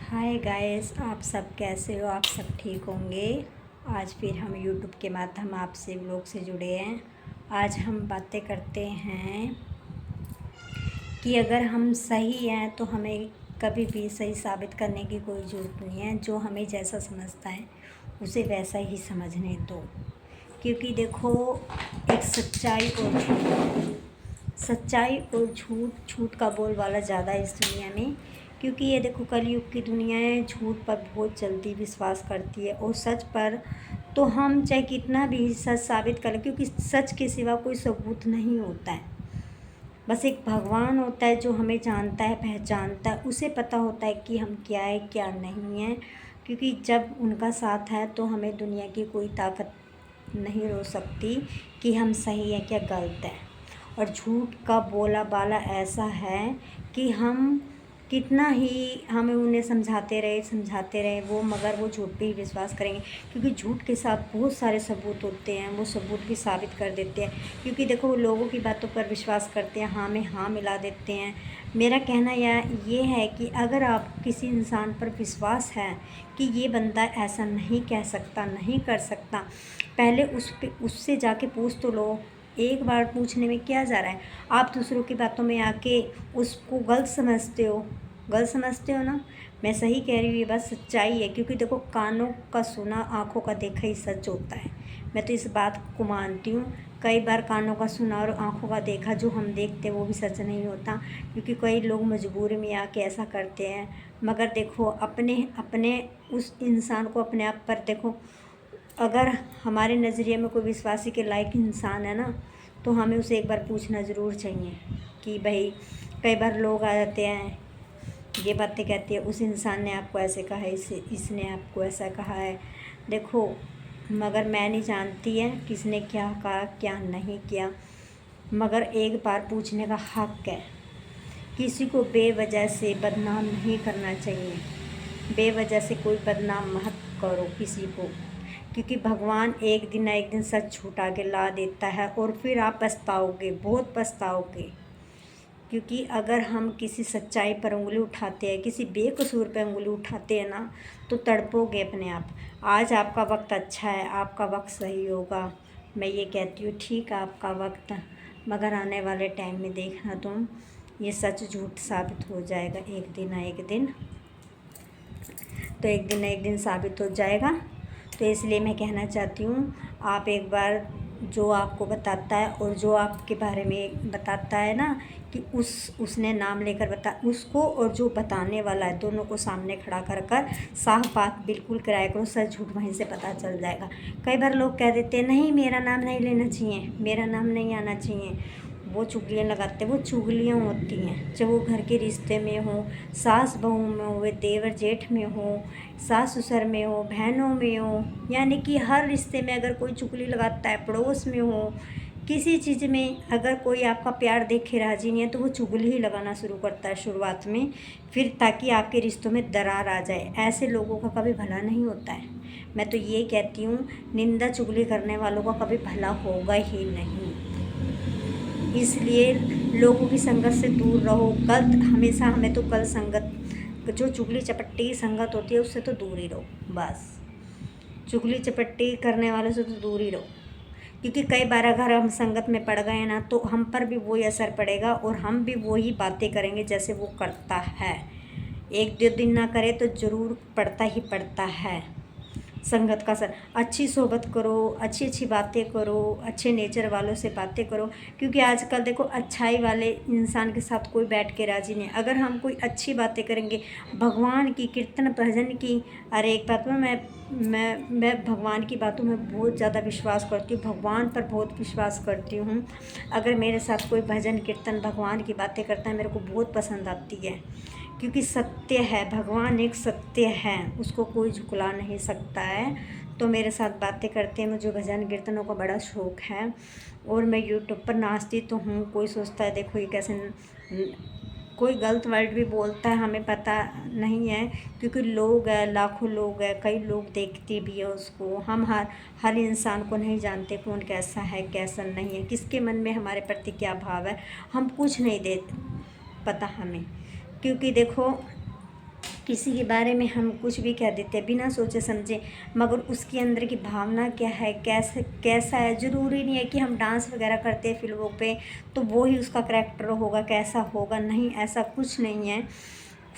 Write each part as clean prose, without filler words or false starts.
Hi guys, आप सब कैसे हो? आप सब ठीक होंगे। आज फिर हम यूट्यूब के माध्यम आपसे व्लॉग से जुड़े हैं। आज हम बातें करते हैं कि अगर हम सही हैं तो हमें कभी भी सही साबित करने की कोई ज़रूरत नहीं है। जो हमें जैसा समझता है उसे वैसा ही समझने दो, क्योंकि देखो, एक सच्चाई और झूठ, झूठ का बोलबाला ज़्यादा है इस दुनिया में। क्योंकि ये देखो, कलयुग की दुनिया है, झूठ पर बहुत जल्दी विश्वास करती है और सच पर तो हम चाहे कितना भी सच साबित करें, क्योंकि सच के सिवा कोई सबूत नहीं होता है। बस एक भगवान होता है जो हमें जानता है, पहचानता है, उसे पता होता है कि हम क्या है क्या नहीं है। क्योंकि जब उनका साथ है तो हमें दुनिया की कोई ताकत नहीं रोक सकती कि हम सही है क्या गलत है। और झूठ का बोला बाला ऐसा है कि हम कितना ही हमें उन्हें समझाते रहे वो, मगर वो झूठ पे ही विश्वास करेंगे। क्योंकि झूठ के साथ बहुत सारे सबूत होते हैं, वो सबूत भी साबित कर देते हैं। क्योंकि देखो, वो लोगों की बातों पर विश्वास करते हैं, हाँ में हाँ मिला देते हैं। मेरा कहना ये है कि अगर आप किसी इंसान पर विश्वास है कि ये बंदा ऐसा नहीं कह सकता, नहीं कर सकता, पहले उससे जाके पूछ तो लो। एक बार पूछने में क्या जा रहा है? आप दूसरों की बातों में आके उसको गलत समझते हो ना। मैं सही कह रही हूँ, ये बात सच्चाई है। क्योंकि देखो, कानों का सुना, आँखों का देखा ही सच होता है। मैं तो इस बात को मानती हूँ। कई बार कानों का सुना और आँखों का देखा जो हम देखते हैं वो भी सच नहीं होता, क्योंकि कई लोग मजबूरी में आके ऐसा करते हैं। मगर देखो, अपने अपने उस इंसान को अपने आप पर देखो। अगर हमारे नज़रिए में कोई विश्वासी के लायक इंसान है ना, तो हमें उसे एक बार पूछना ज़रूर चाहिए कि भाई, कई बार लोग आ जाते हैं, ये बातें कहती है, उस इंसान ने आपको ऐसे कहा है, इसने आपको ऐसा कहा है। देखो, मगर मैं नहीं जानती है किसने क्या कहा क्या नहीं किया, मगर एक बार पूछने का हक़ है। किसी को बेवजह से बदनाम नहीं करना चाहिए। बेवजह से कोई बदनाम मत करो किसी को, क्योंकि भगवान एक दिन ना एक दिन सच छुटा के ला देता है और फिर आप पछताओगे, बहुत पछताओगे। क्योंकि अगर हम किसी सच्चाई पर उंगली उठाते हैं, किसी बेकसूर पर उंगली उठाते हैं ना, तो तड़पोगे अपने आप। आज आपका वक्त अच्छा है, आपका वक्त सही होगा, मैं ये कहती हूँ। ठीक है आपका वक्त, मगर आने वाले टाइम में देखना तुम, ये सच झूठ साबित हो जाएगा एक दिन ना एक दिन। तो एक दिन ना एक दिन साबित हो जाएगा। तो इसलिए मैं कहना चाहती हूँ, आप एक बार, जो आपको बताता है और जो आपके बारे में बताता है ना, कि उसने नाम लेकर बता, उसको और जो बताने वाला है दोनों को सामने खड़ा कर कर साफ बात बिल्कुल कराया करो। सच झूठ वहीं से पता चल जाएगा। कई बार लोग कह देते हैं, नहीं मेरा नाम नहीं लेना चाहिए, मेरा नाम नहीं आना चाहिए। वो चुगलियाँ लगाते, वो चुगलियाँ होती हैं। जब वो घर के रिश्ते में हो, सास बहू में हो, वे देवर जेठ में हो, सास ससुर में हो, बहनों में हो, यानी कि हर रिश्ते में अगर कोई चुगली लगाता है, पड़ोस में हो, किसी चीज़ में अगर कोई आपका प्यार देख के राजी नहीं है, तो वो चुगली ही लगाना शुरू करता है शुरुआत में, फिर ताकि आपके रिश्तों में दरार आ जाए। ऐसे लोगों का कभी भला नहीं होता है। मैं तो ये कहती हूँ, निंदा चुगली करने वालों का कभी भला होगा ही नहीं। इसलिए लोगों की संगत से दूर रहो। गलत हमेशा, हमें तो गलत संगत, जो चुगली चपट्टी की संगत होती है उससे तो दूर ही रहो। बस चुगली चपट्टी करने वालों से तो दूर ही रहो। क्योंकि कई बार अगर हम संगत में पड़ गए ना, तो हम पर भी वही असर पड़ेगा और हम भी वही बातें करेंगे जैसे वो करता है। एक दो दिन ना करे तो ज़रूर पड़ता ही पड़ता है संगत का असर। अच्छी सोबत करो, अच्छी अच्छी बातें करो, अच्छे नेचर वालों से बातें करो। क्योंकि आजकल देखो, अच्छाई वाले इंसान के साथ कोई बैठ के राजी नहीं। अगर हम कोई अच्छी बातें करेंगे, भगवान की, कीर्तन भजन की, अरे एक बात में मैं भगवान की बातों में बहुत ज़्यादा विश्वास करती हूँ, भगवान पर बहुत विश्वास करती हूँ। अगर मेरे साथ कोई भजन कीर्तन भगवान की बातें करता है, मेरे को बहुत पसंद आती है। क्योंकि सत्य है, भगवान एक सत्य है, उसको कोई झुकला नहीं सकता है। तो मेरे साथ बातें करते हैं, मुझे भजन कीर्तनों का बड़ा शौक़ है और मैं यूट्यूब पर नाचती तो हूँ। कोई सोचता है देखो ये कैसे, कोई गलत वर्ड भी बोलता है, हमें पता नहीं है। क्योंकि लोग हैं, लाखों लोग हैं, कई लोग देखते भी है उसको। हम हर इंसान को नहीं जानते कौन कैसा है कैसा नहीं है, किसके मन में हमारे प्रति क्या भाव है, हम कुछ नहीं दे पता हमें। क्योंकि देखो, किसी के बारे में हम कुछ भी कह देते हैं बिना सोचे समझे, मगर उसके अंदर की भावना क्या है, कैसे कैसा है। ज़रूरी नहीं है कि हम डांस वगैरह करते हैं फिल्मों पे तो वो ही उसका करैक्टर होगा, कैसा होगा, नहीं, ऐसा कुछ नहीं है।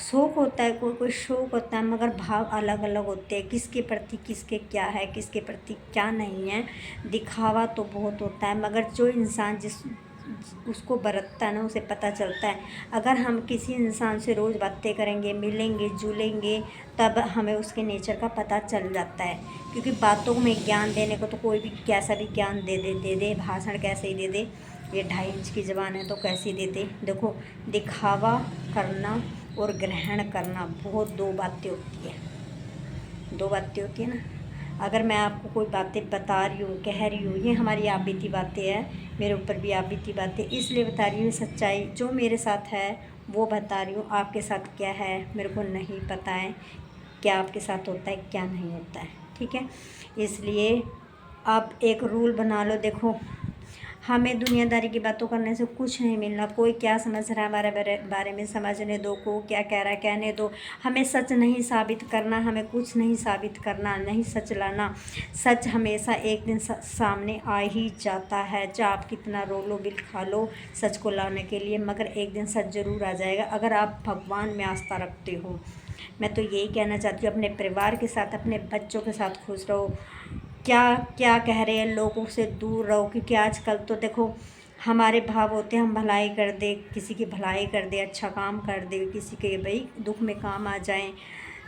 शौक होता है, कोई कोई शौक होता है, मगर भाव अलग अलग होते हैं, किसके प्रति किसके क्या है, किसके प्रति क्या नहीं है। दिखावा तो बहुत होता है, मगर जो इंसान जिस उसको बरतता है ना, उसे पता चलता है। अगर हम किसी इंसान से रोज़ बातें करेंगे, मिलेंगे जुलेंगे, तब हमें उसके नेचर का पता चल जाता है। क्योंकि बातों में ज्ञान देने को तो कोई भी कैसा भी ज्ञान दे दे भाषण कैसे ही दे दे। ये 2.5 इंच की ज़बान है तो कैसे दे दे। देखो, दिखावा करना और ग्रहण करना बहुत दो बातें होती है ना। अगर मैं आपको कोई बातें बता रही हूँ, कह रही हूँ, ये हमारी आप बीती बातें हैं, मेरे ऊपर भी आप बीती बातें, इसलिए बता रही हूँ। सच्चाई जो मेरे साथ है वो बता रही हूँ। आपके साथ क्या है मेरे को नहीं पता है, क्या आपके साथ होता है क्या नहीं होता है, ठीक है। इसलिए आप एक रूल बना लो। देखो, हमें दुनियादारी की बातों करने से कुछ नहीं मिलना। कोई क्या समझ रहा है हमारे बारे में समझने दो, को क्या कह रहा है कहने दो। हमें सच नहीं साबित करना, हमें कुछ नहीं साबित करना, नहीं सच लाना। सच हमेशा एक दिन सामने आ ही जाता है, चाहे आप कितना रो लो बिल खा लो सच को लाने के लिए, मगर एक दिन सच ज़रूर आ जाएगा अगर आप भगवान में आस्था रखते हो। मैं तो यही कहना चाहती हूँ, अपने परिवार के साथ, अपने बच्चों के साथ खुश रहो। क्या क्या कह रहे हैं लोगों से दूर रहो, क्योंकि आजकल तो देखो हमारे भाव होते हैं, हम भलाई कर दे, किसी की भलाई कर दे, अच्छा काम कर दे, किसी के भाई दुख में काम आ जाएं।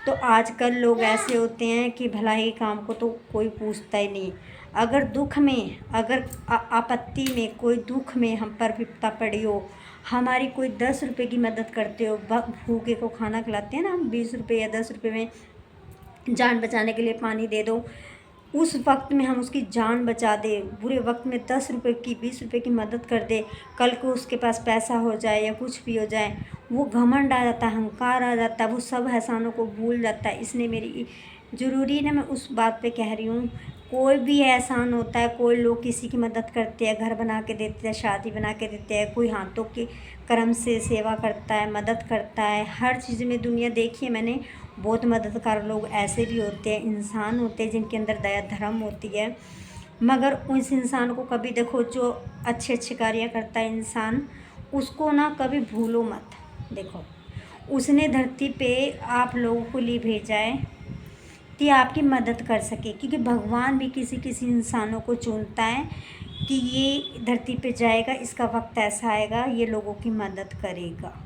तो आजकल लोग ऐसे होते हैं कि भलाई काम को तो कोई पूछता ही नहीं। अगर दुख में, अगर आपत्ति में, कोई दुख में हम पर विपदा पड़ी हो, हमारी कोई 10 रुपये की मदद करते हो, भूखे को खाना खिलाते हैं ना हम, 20 रुपये या 10 रुपये में जान बचाने के लिए पानी दे दो, उस वक्त में हम उसकी जान बचा दे, बुरे वक्त में 10 रुपये की 20 रुपये की मदद कर दे, कल को उसके पास पैसा हो जाए या कुछ भी हो जाए, वो घमंड आ जाता है, अहंकार आ जाता है, वो सब एहसानों को भूल जाता है। इसलिए मेरी ज़रूरी ना, मैं उस बात पे कह रही हूँ, कोई भी एहसान होता है, कोई लोग किसी की मदद करते हैं, घर बना के देते हैं, शादी बना के देते हैं, कोई हाथों के कर्म से सेवा करता है, मदद करता है, हर चीज़ में दुनिया देखी है मैंने। बहुत मददगार लोग ऐसे भी होते हैं, इंसान होते हैं जिनके अंदर दया धर्म होती है, मगर उस इंसान को कभी देखो, जो अच्छे अच्छे कार्य करता है इंसान, उसको ना कभी भूलो मत। देखो, उसने धरती पे आप लोगों को लिए भेजा है कि आपकी मदद कर सके, क्योंकि भगवान भी किसी किसी इंसानों को चुनता है कि ये धरती पे जाएगा, इसका वक्त ऐसा आएगा, ये लोगों की मदद करेगा।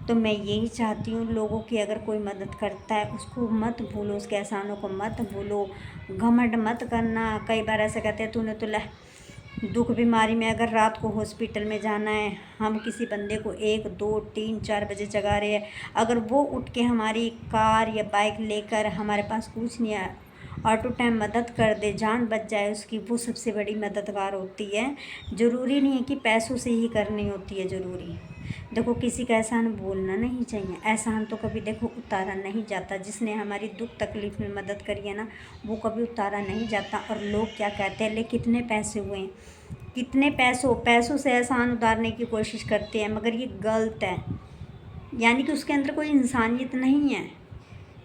तो मैं यही चाहती हूँ, लोगों की अगर कोई मदद करता है उसको मत भूलो, उसके एहसानों को मत भूलो, घमंड मत करना। कई बार ऐसा कहते हैं, तूने तो दुख बीमारी में अगर रात को हॉस्पिटल में जाना है, हम किसी बंदे को 1 2 3 4 बजे जगा रहे हैं, अगर वो उठ के हमारी कार या बाइक लेकर हमारे पास कुछ नहीं है, ऑटो टाइम मदद कर दे, जान बच जाए उसकी, वो सबसे बड़ी मददगार होती है। ज़रूरी नहीं है कि पैसों से ही करनी होती है ज़रूरी। देखो, किसी का एहसान भूलना नहीं चाहिए। एहसान तो कभी देखो उतारा नहीं जाता। जिसने हमारी दुख तकलीफ़ में मदद करी है ना, वो कभी उतारा नहीं जाता। और लोग क्या कहते हैं, ले कितने पैसे हुए, कितने पैसों से एहसान उतारने की कोशिश करते हैं, मगर ये गलत है। यानी कि उसके अंदर कोई इंसानियत नहीं है।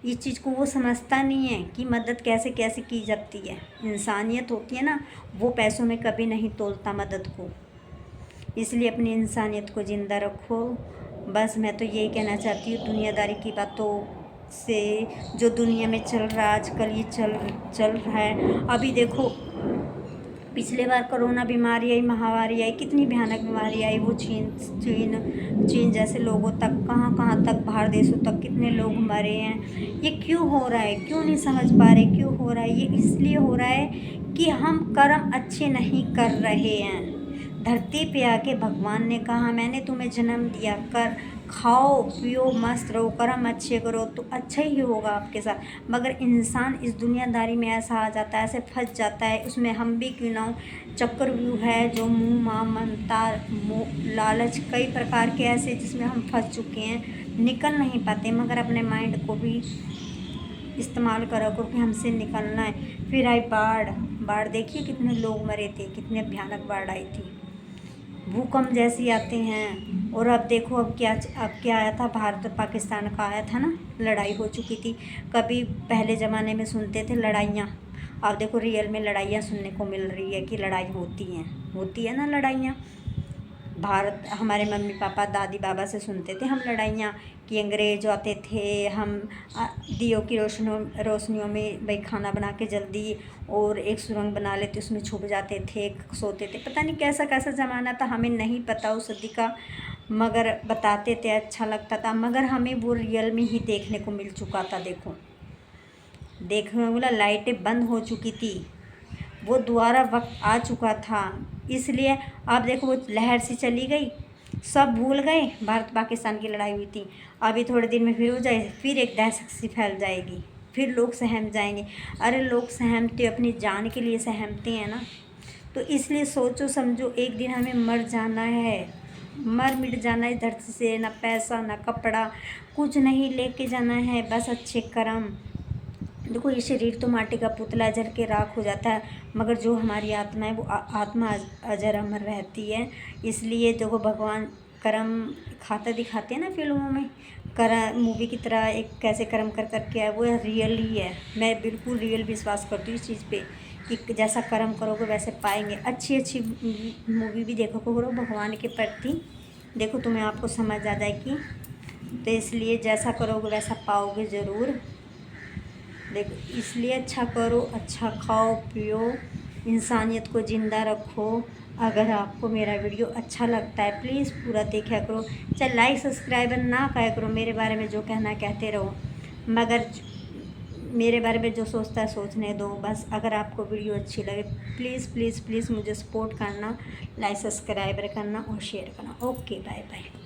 इस चीज़ को वो समझता नहीं है कि मदद कैसे कैसे की जाती है। इंसानियत होती है ना, वो पैसों में कभी नहीं तोलता मदद को। इसलिए अपनी इंसानियत को ज़िंदा रखो। बस मैं तो यही कहना चाहती हूँ, दुनियादारी की बातों से जो दुनिया में चल रहा है आजकल, ये चल रहा है। अभी देखो, पिछले बार कोरोना बीमारी आई, महामारी आई, कितनी भयानक बीमारी आई, वो चीन जैसे लोगों तक, कहाँ कहाँ तक, बाहर देशों तक कितने लोग मरे हैं। ये क्यों हो रहा है, क्यों नहीं समझ पा रहे क्यों हो रहा है। ये इसलिए हो रहा है कि हम कर्म अच्छे नहीं कर रहे हैं। धरती पे आके भगवान ने कहा, मैंने तुम्हें जन्म दिया, कर खाओ पियो मस्त रहो, कर्म अच्छे करो तो अच्छा ही होगा आपके साथ। मगर इंसान इस दुनियादारी में ऐसा आ जाता है, ऐसे फंस जाता है, उसमें हम भी क्यों ना हो। चक्रव्यूह है जो मुँह माँ ममता लालच, कई प्रकार के ऐसे जिसमें हम फंस चुके हैं, निकल नहीं पाते। मगर अपने माइंड को भी इस्तेमाल करो, क्योंकि हमसे निकलना है। फिर आई बाढ़, देखिए कितने लोग मरे थे, कितने भयानक बाढ़ आई थी। भूकंप जैसी आते हैं। और अब देखो अब क्या आया था, भारत और पाकिस्तान का आया था ना, लड़ाई हो चुकी थी। कभी पहले ज़माने में सुनते थे लड़ाइयाँ, अब देखो रियल में लड़ाइयाँ सुनने को मिल रही है कि लड़ाई होती है ना लड़ाइयाँ। भारत हमारे मम्मी पापा दादी बाबा से सुनते थे हम लड़ाइयाँ, कि अंग्रेज आते थे, हम दियों की रोशनियों में भाई खाना बना के जल्दी, और एक सुरंग बना लेते उसमें छुप जाते थे, सोते थे। पता नहीं कैसा कैसा ज़माना था, हमें नहीं पता उस सदी का, मगर बताते थे अच्छा लगता था। मगर हमें वो रियल में ही देखने को मिल चुका था। देखने को बोला लाइटें बंद हो चुकी थी, वो दोबारा वक्त आ चुका था। इसलिए आप देखो वो लहर सी चली गई, सब भूल गए भारत पाकिस्तान की लड़ाई हुई थी। अभी थोड़े दिन में फिर हो जाए, फिर एक दहशत सी फैल जाएगी, फिर लोग सहम जाएंगे। अरे लोग सहमते अपनी जान के लिए सहमते हैं ना। तो इसलिए सोचो समझो, एक दिन हमें मर जाना है, मर मिट जाना है धरती से। ना पैसा ना कपड़ा कुछ नहीं लेके जाना है, बस अच्छे कर्म। देखो ये शरीर तो माटी का पुतला जल के राख हो जाता है, मगर जो हमारी आत्मा है वो आत्मा अजर अमर रहती है। इसलिए देखो भगवान कर्म खाता दिखाते हैं ना फिल्मों में, कर्म मूवी की तरह एक कैसे कर्म कर करके है, वो रियल ही है। मैं बिल्कुल रियल विश्वास करती हूँ इस चीज़ पे, कि जैसा कर्म करोगे वैसे पाएंगे। अच्छी अच्छी मूवी भी देखो करो भगवान के प्रति, देखो तुम्हें आपको समझ आ जाएगी। तो इसलिए जैसा करोगे वैसा पाओगे ज़रूर। देखो इसलिए अच्छा करो, अच्छा खाओ पियो, इंसानियत को ज़िंदा रखो। अगर आपको मेरा वीडियो अच्छा लगता है प्लीज़ पूरा देखा करो, चाहे लाइक सब्सक्राइबर ना कहा करो, मेरे बारे में जो कहना है कहते रहो, मगर मेरे बारे में जो सोचता है सोचने दो बस। अगर आपको वीडियो अच्छी लगे प्लीज़ प्लीज़ प्लीज़ मुझे सपोर्ट करना, लाइक सब्सक्राइबर करना और शेयर करना। Okay bye bye.